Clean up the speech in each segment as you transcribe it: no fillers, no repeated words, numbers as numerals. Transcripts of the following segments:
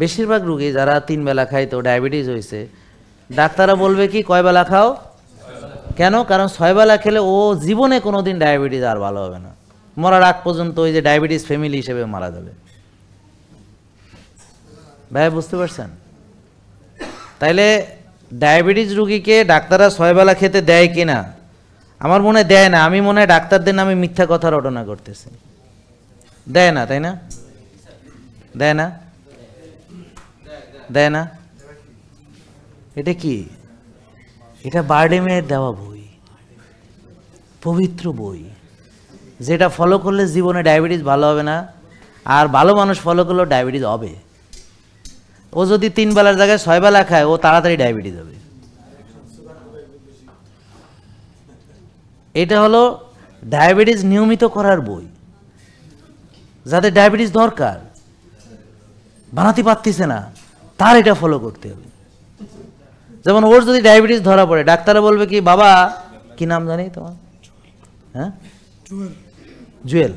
বেশিরভাগ রোগী যারা 3 বেলা খায় তো ডায়াবেটিস হয়েছে, ডাক্তাররা বলবে কি কয় বেলা খাও? কেন? কারণ 6 বেলা খেলে ও জীবনে কোনোদিন ডায়াবেটিস আর ভালো হবে না, মরার আগ পর্যন্ত ওই যে ডায়াবেটিস ফ্যামিলি হিসেবে মারা যাবে। ভাই বুঝতে পারছেন? তাইলে ডায়াবেটিস রোগীকে ডাক্তাররা 6 বেলা খেতে দেয় কিনা? আমার মনে হয় দেয় না। আমি মনে হয় ডাক্তারদের নামে মিথ্যা কথা রটনা করতেছে। দেয় না, তাই না? দেয় না? দেয় না? এটা কি? এটা বারডেমের দেওয়া বই, পবিত্র বই, যেটা ফলো করলে জীবনে ডায়াবেটিস ভালো হবে না, আর ভালো মানুষ ফলো করলেও ডায়াবেটিস হবে। ও যদি 3 বেলার জায়গায় 6 বেলা খায়, ও তাড়াতাড়ি ডায়াবেটিস হবে। এটা হলো ডায়াবেটিস নিয়মিত করার বই, যাদের ডায়াবেটিস দরকার, বানাতে পারতেছে না, তার এটা ফলো করতে হবে। যেমন ওর যদি ডায়াবেটিস ধরা পড়ে, ডাক্তাররা বলবে কি, বাবা কি নাম জানি তোমার? হ্যাঁ, জুয়েল।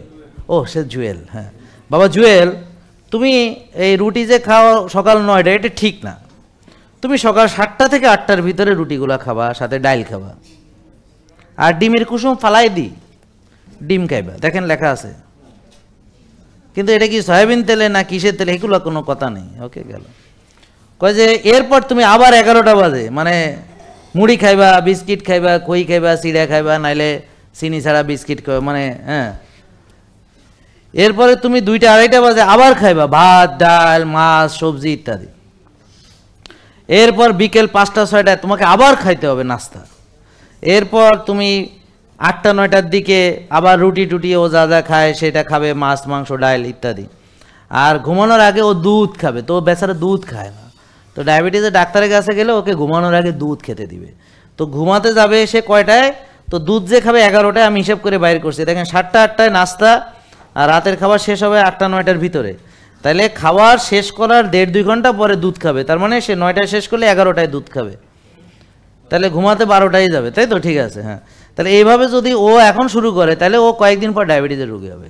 ও সে জুয়েল, হ্যাঁ। বাবা জুয়েল, তুমি এই রুটি যে খাও সকাল 9টা, এটা ঠিক না। তুমি সকাল 7টা থেকে 8টার ভিতরে রুটিগুলো খাবা, সাথে ডাইল খাবা, আর ডিমের কুসুম ফালাই ডিম খাইবা। দেখেন লেখা আছে, কিন্তু এটা কি সয়াবিন তেলে না কিসের তেলে, এগুলো কোনো কথা নেই। ওকে, গেল। কয় যে এরপর তুমি আবার 11টা বাজে মানে মুড়ি খাইবা, বিস্কিট খাইবা, কই খাইবা, চিড়া খাইবা, নাইলে চিনি ছাড়া বিস্কিট খাইবা, মানে হ্যাঁ। এরপরে তুমি 2টা 2:30 বাজে আবার খাইবা ভাত, ডাল, মাছ, সবজি ইত্যাদি। এরপর বিকেল 5টা 6টায় তোমাকে আবার খাইতে হবে নাস্তা। এরপর তুমি 8টা 9টার দিকে আবার রুটি টুটি ও যা যা খায় সেটা খাবে, মাছ, মাংস, ডাল ইত্যাদি। আর ঘুমানোর আগে ও দুধ খাবে, তো বেচারা দুধ খায় না। তো ডায়াবেটিসের ডাক্তারের কাছে গেলে ওকে ঘুমানোর আগে দুধ খেতে দিবে। তো ঘুমাতে যাবে সে কয়টায়? তো দুধ যে খাবে 11টায়, আমি হিসাব করে বাইর করছি। দেখেন 7টা 8টায় নাস্তা, আর রাতের খাবার শেষ হবে 8টা 9টার ভিতরে। তাহলে খাবার শেষ করার 1.5-2 ঘন্টা পরে দুধ খাবে, তার মানে সে 9টায় শেষ করলে 11টায় দুধ খাবে, তাহলে ঘুমাতে 12টায় যাবে, তাই তো? ঠিক আছে, হ্যাঁ। তাহলে এইভাবে যদি ও এখন শুরু করে, তাহলে ও কয়েকদিন পর ডায়াবেটিসের রোগী হবে।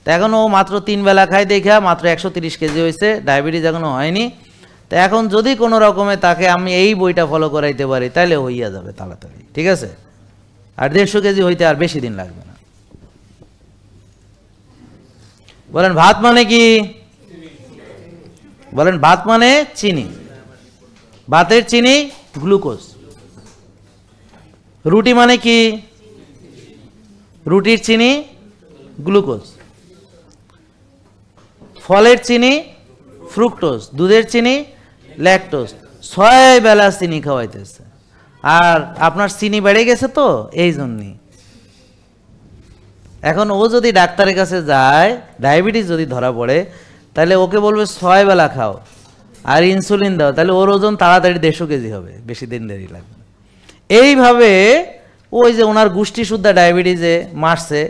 তো এখন ও মাত্র 3 বেলা খায় দেখা মাত্র 130 কেজি হয়েছে, ডায়াবেটিস এখনো হয়নি। তো এখন যদি কোনো রকমে তাকে আমি এই বইটা ফলো করাইতে পারি, তাহলে হইয়া যাবে তাড়াতাড়ি, ঠিক আছে? আর 150 কেজি হইতে আর বেশি দিন লাগবে না। বলেন ভাত মানে কি? বলেন ভাত মানে চিনি, ভাতের চিনি গ্লুকোজ। রুটি মানে কি? রুটির চিনি গ্লুকোজ। ফলের চিনি ফ্রুক্টোজ, দুধের চিনি ল্যাকটোজ। 6 বেলা চিনি খাওয়াইতেছে, আর আপনার চিনি বেড়ে গেছে তো এই জন্যই। এখন ও যদি ডাক্তারের কাছে যায়, ডায়াবেটিস যদি ধরা পড়ে, তাহলে ওকে বলবে 6 বেলা খাও আর ইনসুলিন দাও, তাহলে ওর ওজন তাড়াতাড়ি 150 কেজি হবে, বেশি দিন দেরি লাগবে। এইভাবে ওই যে ওনার গোষ্ঠী শুদ্ধা ডায়াবেটিসে মারছে,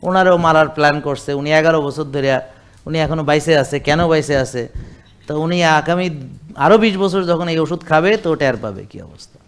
ওনারও মারার প্ল্যান করছে। উনি 11 বছর ধরে উনি এখনো বাইসে আছে। কেন বাইসে আছে? তো উনি আগামী আরও 20 বছর যখন এই ওষুধ খাবে তো টের পাবে কি অবস্থা।